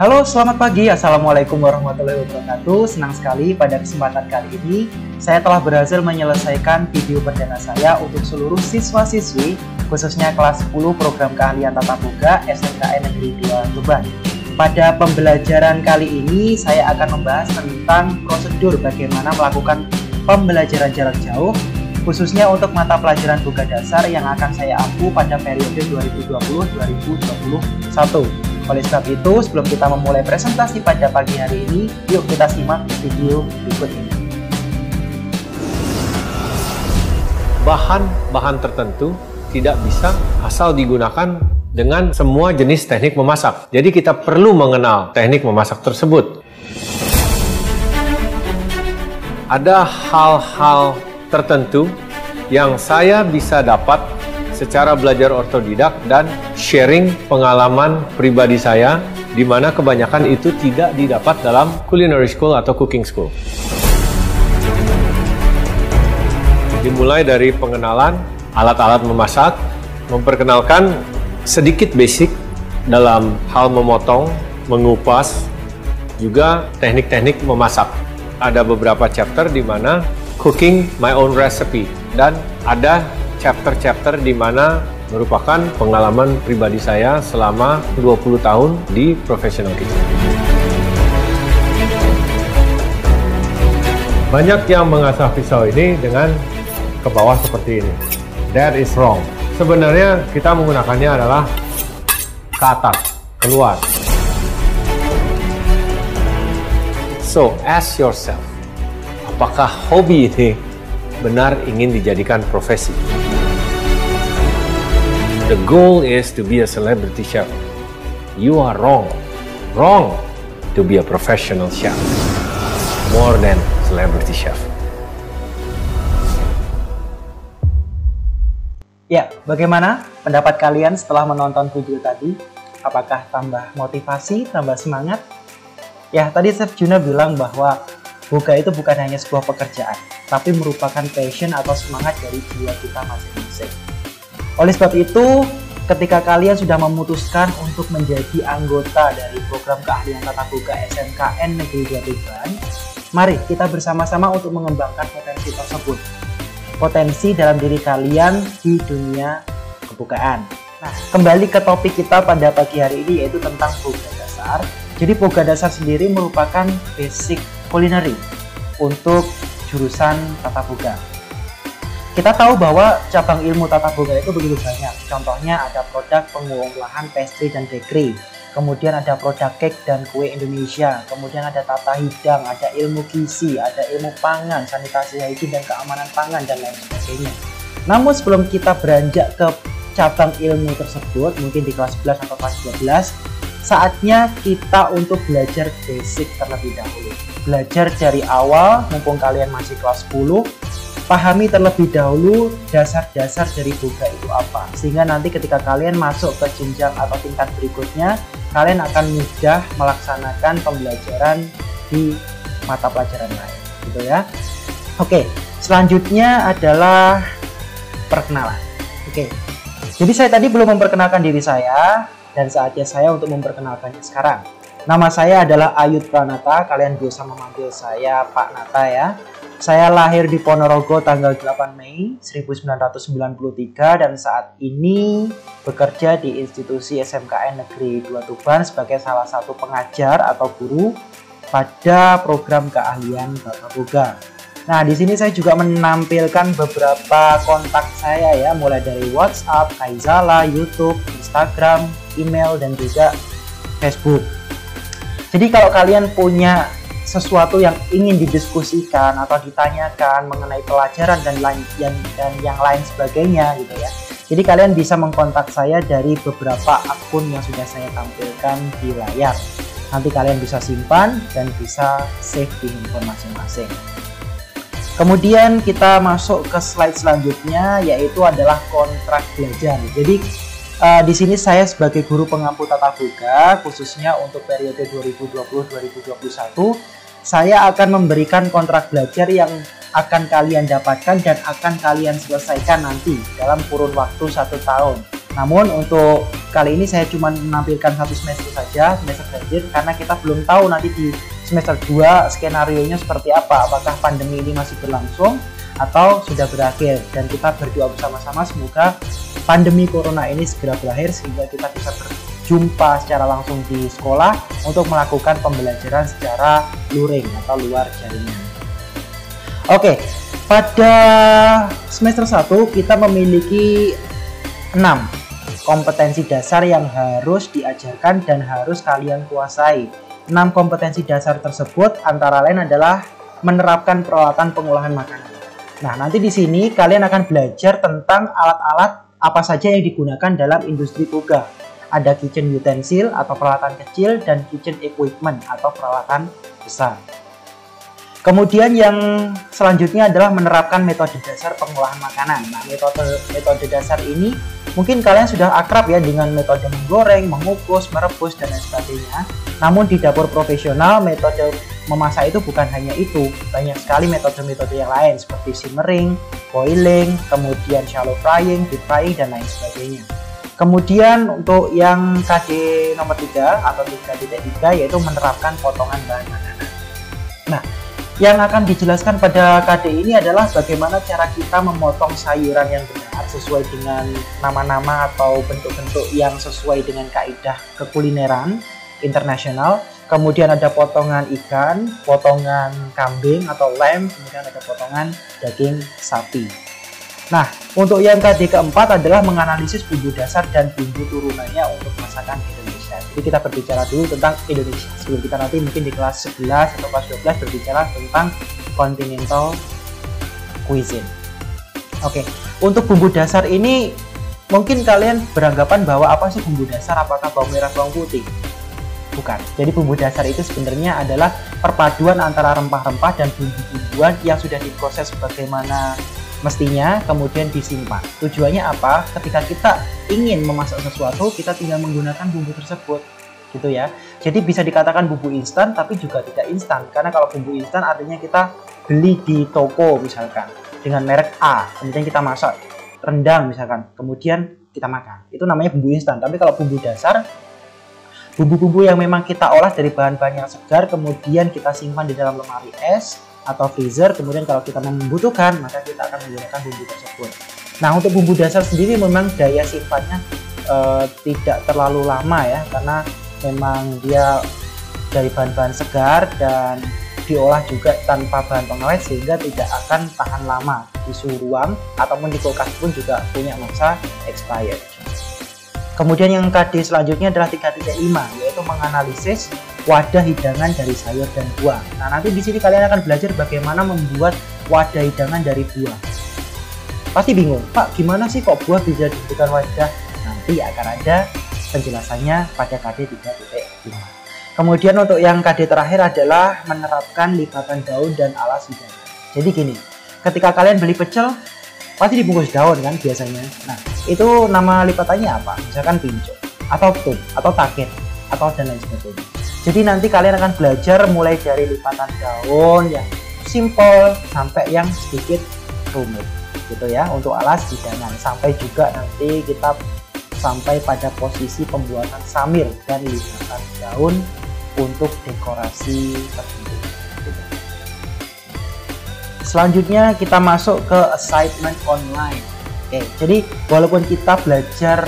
Halo, selamat pagi. Assalamualaikum warahmatullahi wabarakatuh. Senang sekali pada kesempatan kali ini saya telah berhasil menyelesaikan video perdana saya untuk seluruh siswa-siswi khususnya kelas 10 program keahlian Tatap Muka SMKN Negeri 2 Tuban. Pada pembelajaran kali ini saya akan membahas tentang prosedur bagaimana melakukan pembelajaran jarak jauh khususnya untuk mata pelajaran Boga Dasar yang akan saya ampu pada periode 2020-2021. Oleh sebab itu, sebelum kita memulai presentasi pada pagi hari ini, yuk kita simak video berikut ini. Bahan-bahan tertentu tidak bisa asal digunakan dengan semua jenis teknik memasak. Jadi kita perlu mengenal teknik memasak tersebut. Ada hal-hal tertentu yang saya bisa dapat secara belajar otodidak dan sharing pengalaman pribadi saya, di mana kebanyakan itu tidak didapat dalam culinary school atau cooking school. Dimulai dari pengenalan alat-alat memasak, memperkenalkan sedikit basic dalam hal memotong, mengupas, juga teknik-teknik memasak. Ada beberapa chapter di mana cooking my own recipe, dan ada chapter-chapter di mana merupakan pengalaman pribadi saya selama 20 tahun di professional kitchen. Banyak yang mengasah pisau ini dengan ke bawah seperti ini. That is wrong. Sebenarnya kita menggunakannya adalah ke atas, keluar. So, ask yourself, apakah hobi ini benar ingin dijadikan profesi? The goal is to be a celebrity chef. You are wrong. Wrong to be a professional chef. More than celebrity chef. Ya, bagaimana pendapat kalian setelah menonton video tadi? Apakah tambah motivasi, tambah semangat? Ya, tadi Chef Juna bilang bahwa Boga itu bukan hanya sebuah pekerjaan, tapi merupakan passion atau semangat dari jiwa kita masing-masing. Oleh sebab itu, ketika kalian sudah memutuskan untuk menjadi anggota dari program keahlian Tatap Muka SMKN Negeri 2 Tuban, mari kita bersama-sama untuk mengembangkan potensi tersebut. Potensi dalam diri kalian di dunia kebukaan. Nah, kembali ke topik kita pada pagi hari ini, yaitu tentang Boga Dasar. Jadi Boga Dasar sendiri merupakan basic culinary untuk jurusan Tatap Muka. Kita tahu bahwa cabang ilmu Tatap Muka itu begitu banyak. Contohnya ada produk pengolahan pastry dan bakery, kemudian ada produk cake dan kue Indonesia, kemudian ada tata hidang, ada ilmu gizi, ada ilmu pangan, sanitasi hygiene dan keamanan pangan, dan lain sebagainya. Namun sebelum kita beranjak ke cabang ilmu tersebut, mungkin di kelas 11 atau kelas 12, saatnya kita untuk belajar basic terlebih dahulu. Belajar dari awal, mumpung kalian masih kelas 10, pahami terlebih dahulu dasar-dasar dari Boga itu apa. Sehingga nanti ketika kalian masuk ke jenjang atau tingkat berikutnya, kalian akan mudah melaksanakan pembelajaran di mata pelajaran lain. Gitu ya. Oke, selanjutnya adalah perkenalan. Oke, jadi saya tadi belum memperkenalkan diri saya, dan saatnya saya untuk memperkenalkannya sekarang. Nama saya adalah Ayud Pranata, kalian biasa memanggil saya Pak Nata ya. Saya lahir di Ponorogo tanggal 8 Mei 1993 dan saat ini bekerja di institusi SMKN Negeri 2 Tuban sebagai salah satu pengajar atau guru pada program keahlian Tatap Muka. Nah, di sini saya juga menampilkan beberapa kontak saya ya, mulai dari WhatsApp, Kaizala, YouTube, Instagram, email, dan juga Facebook. Jadi kalau kalian punya sesuatu yang ingin didiskusikan atau ditanyakan mengenai pelajaran dan yang lain sebagainya gitu ya. Jadi kalian bisa mengkontak saya dari beberapa akun yang sudah saya tampilkan di layar. Nanti kalian bisa simpan dan bisa save di handphone masing-masing. Kemudian kita masuk ke slide selanjutnya, yaitu adalah kontrak belajar. Jadi di sini saya sebagai guru pengampu Tatap Muka, khususnya untuk periode 2020-2021, saya akan memberikan kontrak belajar yang akan kalian dapatkan dan akan kalian selesaikan nanti dalam kurun waktu 1 tahun. Namun untuk kali ini saya cuma menampilkan satu semester saja, semester ganjil, karena kita belum tahu nanti di semester 2 skenario-nya seperti apa, apakah pandemi ini masih berlangsung atau sudah berakhir. Dan kita berdoa bersama-sama semoga pandemi corona ini segera berakhir sehingga kita bisa berjumpa secara langsung di sekolah untuk melakukan pembelajaran secara luring atau luar jaringan. Oke, pada semester 1 kita memiliki 6 kompetensi dasar yang harus diajarkan dan harus kalian kuasai. 6 kompetensi dasar tersebut antara lain adalah menerapkan peralatan pengolahan makanan. Nah, nanti di sini kalian akan belajar tentang alat-alat apa saja yang digunakan dalam industri boga. Ada kitchen utensil atau peralatan kecil dan kitchen equipment atau peralatan besar. Kemudian yang selanjutnya adalah menerapkan metode dasar pengolahan makanan. Nah, metode dasar ini mungkin kalian sudah akrab ya dengan metode menggoreng, mengukus, merebus, dan lain sebagainya. Namun di dapur profesional, metode memasak itu bukan hanya itu. Banyak sekali metode-metode yang lain seperti simmering, boiling, kemudian shallow frying, deep frying, dan lain sebagainya. Kemudian untuk yang KD nomor 3 atau 3.3 yaitu menerapkan potongan bahan makanan. Nah, yang akan dijelaskan pada KD ini adalah bagaimana cara kita memotong sayuran yang benar sesuai dengan nama-nama atau bentuk-bentuk yang sesuai dengan kaidah kekulineran internasional. Kemudian ada potongan ikan, potongan kambing atau lamb, kemudian ada potongan daging sapi. Nah, untuk yang KD keempat adalah menganalisis bumbu dasar dan bumbu turunannya untuk masakan Indonesia. Jadi kita berbicara dulu tentang Indonesia sebelum kita nanti mungkin di kelas 11 atau kelas 12 berbicara tentang continental cuisine. Oke, untuk bumbu dasar ini mungkin kalian beranggapan bahwa apa sih bumbu dasar, apakah bawang merah, bawang putih? Bukan. Jadi bumbu dasar itu sebenarnya adalah perpaduan antara rempah-rempah dan bumbu-bumbuan yang sudah diproses sebagaimana mestinya kemudian disimpan. Tujuannya apa? Ketika kita ingin memasak sesuatu, kita tinggal menggunakan bumbu tersebut, gitu ya. Jadi bisa dikatakan bumbu instan, tapi juga tidak instan. Karena kalau bumbu instan artinya kita beli di toko misalkan dengan merek A, kemudian kita masak rendang misalkan, kemudian kita makan. Itu namanya bumbu instan. Tapi kalau bumbu dasar, bumbu-bumbu yang memang kita olah dari bahan-bahan yang segar, kemudian kita simpan di dalam lemari es atau freezer, kemudian kalau kita membutuhkan maka kita akan menggunakan bumbu tersebut. Nah, untuk bumbu dasar sendiri memang daya simpannya tidak terlalu lama ya, karena memang dia dari bahan-bahan segar dan diolah juga tanpa bahan pengawet sehingga tidak akan tahan lama di suhu ruang ataupun di kulkas pun juga punya masa expired. Kemudian yang KD selanjutnya adalah 3.5 yaitu menganalisis wadah hidangan dari sayur dan buah. Nah, nanti di sini kalian akan belajar bagaimana membuat wadah hidangan dari buah. Pasti bingung, Pak, gimana sih kok buah bisa dijadikan wadah? Nanti akan ada penjelasannya pada KD 3.5. Kemudian untuk yang KD terakhir adalah menerapkan lipatan daun dan alas hidangan. Jadi gini, ketika kalian beli pecel, pasti dibungkus daun kan biasanya. Nah, itu nama lipatannya apa? Misalkan pinco, atau tum, atau takir, atau dan lain sebagainya. Jadi nanti kalian akan belajar mulai dari lipatan daun yang simple sampai yang sedikit rumit, gitu ya, untuk alas hidangan. Sampai juga nanti kita sampai pada posisi pembuatan samir dan lipatan daun untuk dekorasi tertentu. Selanjutnya kita masuk ke assignment online. Oke, jadi walaupun kita belajar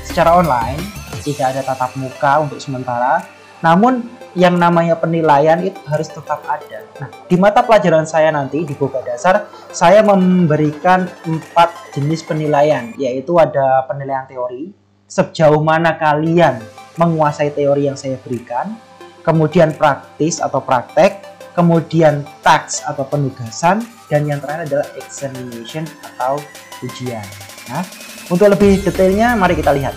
secara online, tidak ada tatap muka untuk sementara, namun yang namanya penilaian itu harus tetap ada. Nah, di mata pelajaran saya nanti di Boga Dasar, saya memberikan 4 jenis penilaian, yaitu ada penilaian teori, sejauh mana kalian menguasai teori yang saya berikan, kemudian praktis atau praktek, kemudian task atau penugasan, dan yang terakhir adalah examination atau ujian. Nah, untuk lebih detailnya mari kita lihat.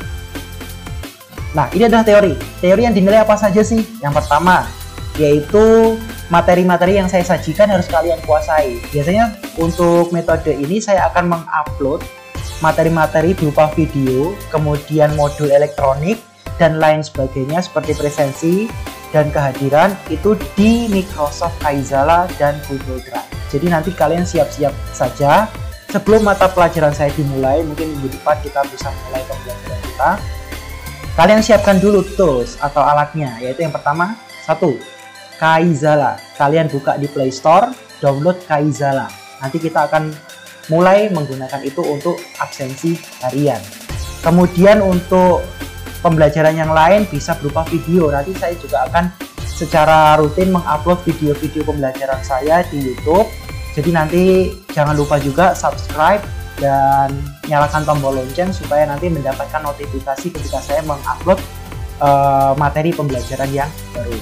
Nah, ini adalah teori. Teori yang dinilai apa saja sih? Yang pertama, yaitu materi-materi yang saya sajikan harus kalian kuasai. Biasanya untuk metode ini saya akan mengupload materi-materi berupa video, kemudian modul elektronik, dan lain sebagainya seperti presensi dan kehadiran itu di Microsoft Kaizala dan Google Drive. Jadi nanti kalian siap-siap saja sebelum mata pelajaran saya dimulai, mungkin minggu depan kita bisa mulai pembelajaran kita. Kalian siapkan dulu tools atau alatnya, yaitu yang pertama, satu, Kaizala. Kalian buka di Play Store, download Kaizala. Nanti kita akan mulai menggunakan itu untuk absensi harian. Kemudian untuk pembelajaran yang lain bisa berupa video. Nanti saya juga akan secara rutin mengupload video-video pembelajaran saya di YouTube. Jadi nanti jangan lupa juga subscribe dan nyalakan tombol lonceng supaya nanti mendapatkan notifikasi ketika saya mengupload materi pembelajaran yang baru.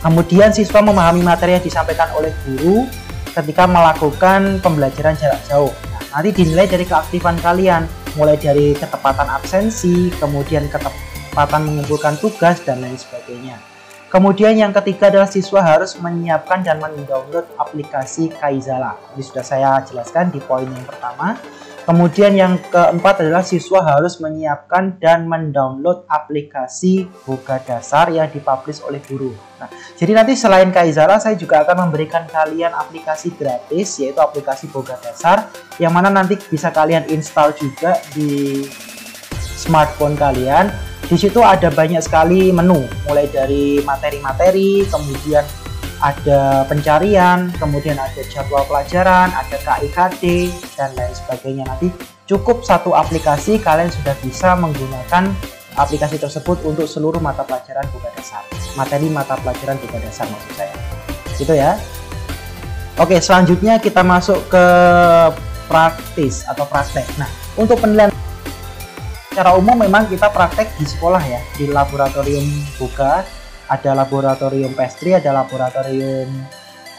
Kemudian siswa memahami materi yang disampaikan oleh guru ketika melakukan pembelajaran jarak jauh. Nah, nanti dinilai dari keaktifan kalian, mulai dari ketepatan absensi, kemudian ketepatan mengumpulkan tugas, dan lain sebagainya. Kemudian yang ketiga adalah siswa harus menyiapkan dan mendownload aplikasi Kaizala. Ini sudah saya jelaskan di poin yang pertama. Kemudian yang keempat adalah siswa harus menyiapkan dan mendownload aplikasi Boga Dasar yang dipublish oleh guru. Nah, jadi nanti selain Kaizala, saya juga akan memberikan kalian aplikasi gratis, yaitu aplikasi Boga Dasar, yang mana nanti bisa kalian install juga di smartphone kalian. Di situ ada banyak sekali menu, mulai dari materi-materi, kemudian ada pencarian, kemudian ada jadwal pelajaran, ada KIKD, dan lain sebagainya. Nanti cukup satu aplikasi, kalian sudah bisa menggunakan aplikasi tersebut untuk seluruh mata pelajaran Boga Dasar. Materi mata pelajaran Boga Dasar maksud saya. Gitu ya. Oke, selanjutnya kita masuk ke praktis atau praktek. Nah, untuk penilaian secara umum memang kita praktek di sekolah ya, di laboratorium Boga. Ada laboratorium pastry, ada laboratorium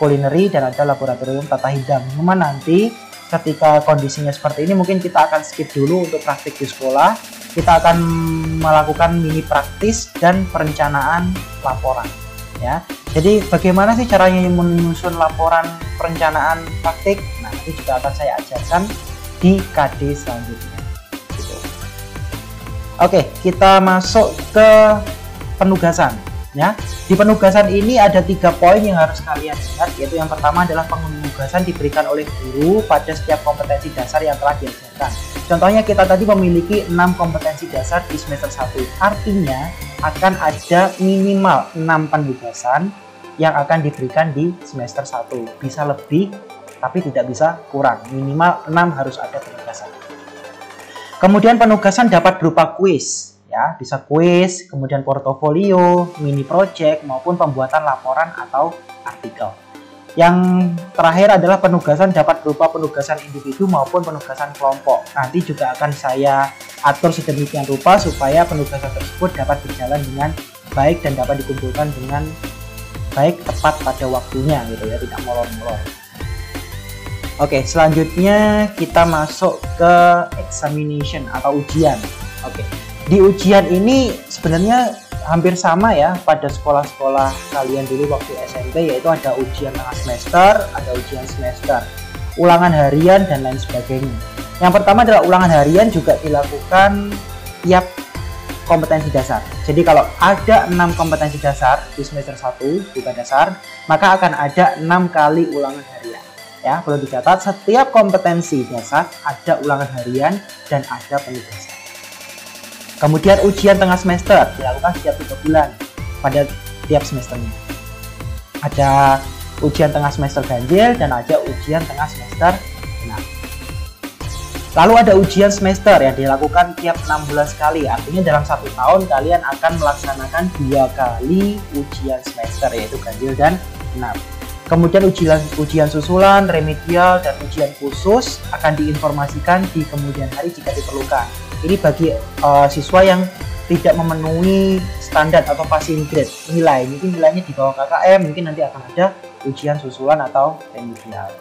kulineri, dan ada laboratorium tata hidang. Cuma nanti ketika kondisinya seperti ini mungkin kita akan skip dulu untuk praktik di sekolah. Kita akan melakukan mini praktis dan perencanaan laporan ya. Jadi bagaimana sih caranya menyusun laporan perencanaan praktik? Nah, itu juga akan saya ajarkan di KD selanjutnya gitu. Oke, kita masuk ke penugasan. Ya, di penugasan ini ada 3 poin yang harus kalian ingat, yaitu yang pertama adalah penugasan diberikan oleh guru pada setiap kompetensi dasar yang telah diajarkan. Contohnya kita tadi memiliki 6 kompetensi dasar di semester 1. Artinya akan ada minimal 6 penugasan yang akan diberikan di semester 1. Bisa lebih tapi tidak bisa kurang. Minimal 6 harus ada penugasan. Kemudian penugasan dapat berupa kuis. Ya, bisa kuis, kemudian portofolio, mini project, maupun pembuatan laporan atau artikel. Yang terakhir adalah penugasan dapat berupa penugasan individu maupun penugasan kelompok. Nanti juga akan saya atur sedemikian rupa supaya penugasan tersebut dapat berjalan dengan baik dan dapat dikumpulkan dengan baik tepat pada waktunya gitu ya, tidak molor-molor. Oke, selanjutnya kita masuk ke examination atau ujian. Oke. Di ujian ini sebenarnya hampir sama ya pada sekolah-sekolah kalian dulu waktu SMP, yaitu ada ujian tengah semester, ada ujian semester, ulangan harian, dan lain sebagainya. Yang pertama adalah ulangan harian juga dilakukan tiap kompetensi dasar. Jadi kalau ada 6 kompetensi dasar di semester 1 Boga Dasar, maka akan ada 6 kali ulangan harian. Ya, perlu dicatat, setiap kompetensi dasar ada ulangan harian dan ada penugasan. Kemudian ujian tengah semester dilakukan setiap 3 bulan pada tiap semesternya. Ada ujian tengah semester ganjil dan ada ujian tengah semester genap. Lalu ada ujian semester yang dilakukan tiap 6 bulan sekali. Artinya dalam 1 tahun kalian akan melaksanakan 2 kali ujian semester, yaitu ganjil dan genap. Kemudian ujian susulan, remedial, dan ujian khusus akan diinformasikan di kemudian hari jika diperlukan. Ini bagi siswa yang tidak memenuhi standar atau passing grade nilai, mungkin nilainya di bawah KKM, mungkin nanti akan ada ujian susulan atau remedial.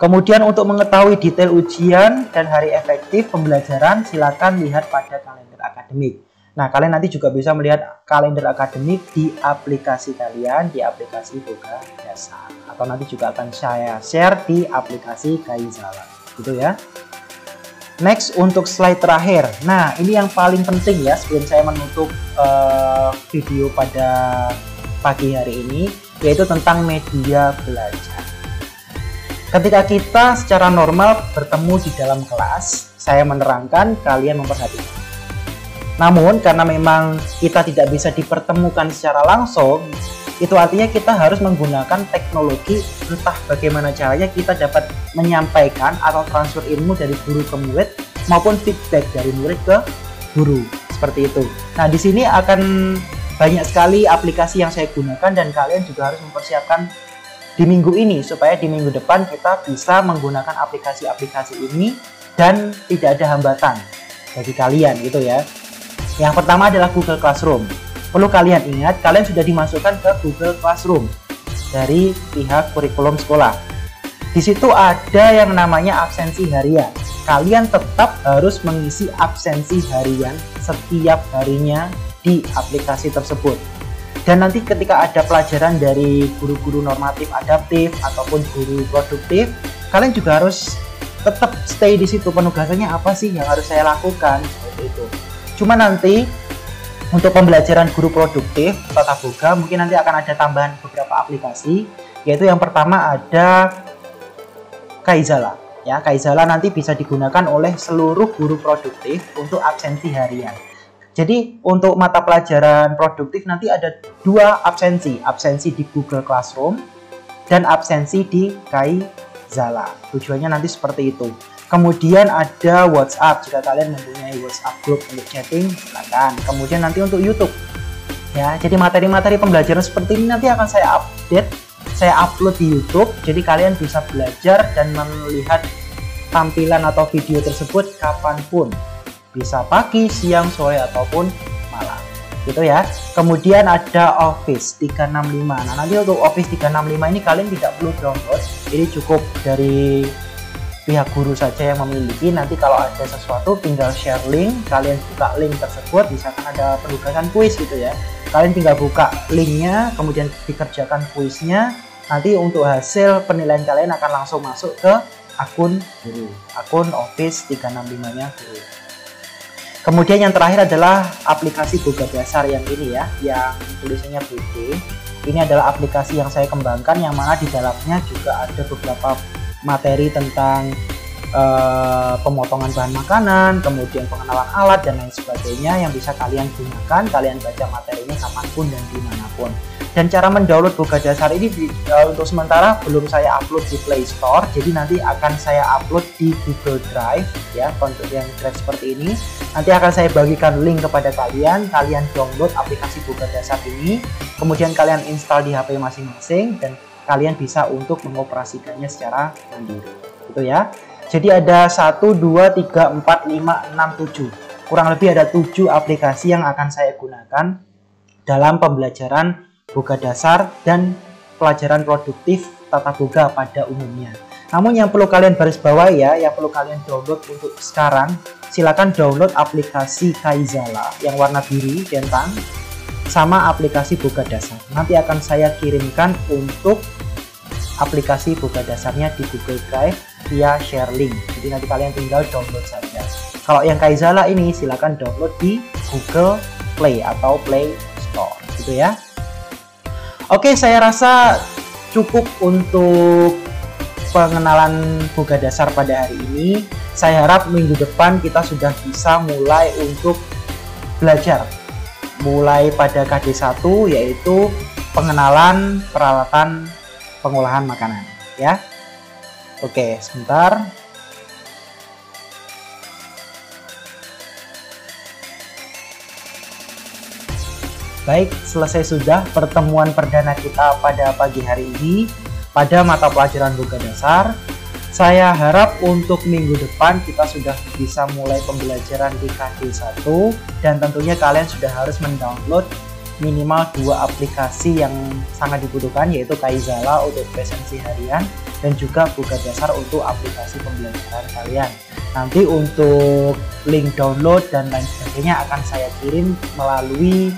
Kemudian untuk mengetahui detail ujian dan hari efektif pembelajaran, silakan lihat pada kalender akademik. Nah, kalian nanti juga bisa melihat kalender akademik di aplikasi kalian, di aplikasi Boga Dasar. Atau nanti juga akan saya share di aplikasi Kaizala, gitu ya. Next, untuk slide terakhir. Nah, ini yang paling penting ya sebelum saya menutup video pada pagi hari ini, yaitu tentang media belajar. Ketika kita secara normal bertemu di dalam kelas, saya menerangkan, kalian memperhatikan. Namun karena memang kita tidak bisa dipertemukan secara langsung, itu artinya kita harus menggunakan teknologi, entah bagaimana caranya kita dapat menyampaikan atau transfer ilmu dari guru ke murid maupun feedback dari murid ke guru, seperti itu. Nah, di sini akan banyak sekali aplikasi yang saya gunakan dan kalian juga harus mempersiapkan di minggu ini supaya di minggu depan kita bisa menggunakan aplikasi-aplikasi ini dan tidak ada hambatan bagi kalian gitu ya. Yang pertama adalah Google Classroom. Perlu kalian ingat, kalian sudah dimasukkan ke Google Classroom dari pihak kurikulum sekolah. Di situ ada yang namanya absensi harian. Kalian tetap harus mengisi absensi harian setiap harinya di aplikasi tersebut. Dan nanti ketika ada pelajaran dari guru-guru normatif adaptif ataupun guru produktif, kalian juga harus tetap stay di situ. Penugasannya apa sih yang harus saya lakukan, seperti itu. Cuma nanti untuk pembelajaran guru produktif Tata Boga mungkin nanti akan ada tambahan beberapa aplikasi, yaitu yang pertama ada Kaizala. Ya, Kaizala nanti bisa digunakan oleh seluruh guru produktif untuk absensi harian. Jadi untuk mata pelajaran produktif nanti ada 2 absensi, absensi di Google Classroom dan absensi di Kaizala. Tujuannya nanti seperti itu. Kemudian ada WhatsApp, jika kalian mempunyai WhatsApp group untuk chatting, silakan. Kemudian nanti untuk YouTube, ya. Jadi materi-materi pembelajaran seperti ini nanti akan saya update, saya upload di YouTube. Jadi kalian bisa belajar dan melihat tampilan atau video tersebut kapanpun, bisa pagi, siang, sore ataupun malam, gitu ya. Kemudian ada Office 365. Nah, nanti untuk Office 365 ini kalian tidak perlu download, ini cukup dari pihak guru saja yang memiliki. Nanti kalau ada sesuatu tinggal share link, kalian buka link tersebut, misalkan ada penugasan kuis gitu ya, kalian tinggal buka linknya, kemudian dikerjakan kuisnya, nanti untuk hasil penilaian kalian akan langsung masuk ke akun guru, akun Office 365 nya guru. Kemudian yang terakhir adalah aplikasi Boga Dasar yang ini ya, yang tulisannya BD. Ini adalah aplikasi yang saya kembangkan, yang mana di dalamnya juga ada beberapa materi tentang pemotongan bahan makanan, kemudian pengenalan alat dan lain sebagainya yang bisa kalian gunakan, kalian baca materinya kapanpun dan dimanapun. Dan cara mendownload Boga Dasar ini untuk sementara belum saya upload di Play Store, jadi nanti akan saya upload di Google Drive ya, untuk yang drive seperti ini. Nanti akan saya bagikan link kepada kalian, kalian download aplikasi Boga Dasar ini, kemudian kalian install di HP masing-masing dan kalian bisa untuk mengoperasikannya secara mandiri, gitu ya. Jadi ada 1, 2, 3, 4, 5, 6, 7. Kurang lebih ada 7 aplikasi yang akan saya gunakan dalam pembelajaran Boga Dasar dan pelajaran produktif Tata Boga pada umumnya. Namun yang perlu kalian garis bawahi ya, yang perlu kalian download untuk sekarang, silakan download aplikasi Kaizala yang warna biru centang sama aplikasi Boga Dasar. Nanti akan saya kirimkan untuk aplikasi Boga Dasarnya di Google Drive via share link. Jadi nanti kalian tinggal download saja. Kalau yang Kaizala ini silakan download di Google Play atau Play Store, gitu ya. Oke, saya rasa cukup untuk pengenalan Boga Dasar pada hari ini. Saya harap minggu depan kita sudah bisa mulai untuk belajar mulai pada KD1, yaitu pengenalan peralatan pengolahan makanan ya. Oke, sebentar. Baik, selesai sudah pertemuan perdana kita pada pagi hari ini pada mata pelajaran Boga Dasar. Saya harap untuk minggu depan kita sudah bisa mulai pembelajaran di KD1 dan tentunya kalian sudah harus mendownload minimal 2 aplikasi yang sangat dibutuhkan, yaitu Kaizala untuk presensi harian dan juga Boga Dasar untuk aplikasi pembelajaran kalian. Nanti untuk link download dan lain sebagainya akan saya kirim melalui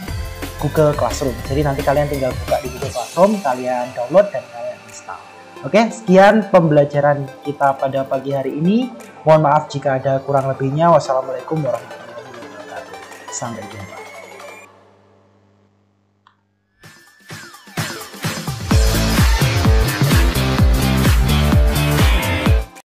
Google Classroom. Jadi nanti kalian tinggal buka di Google Classroom, kalian download dan kalian install. Oke, sekian pembelajaran kita pada pagi hari ini. Mohon maaf jika ada kurang lebihnya. Wassalamualaikum warahmatullahi wabarakatuh. Sampai jumpa.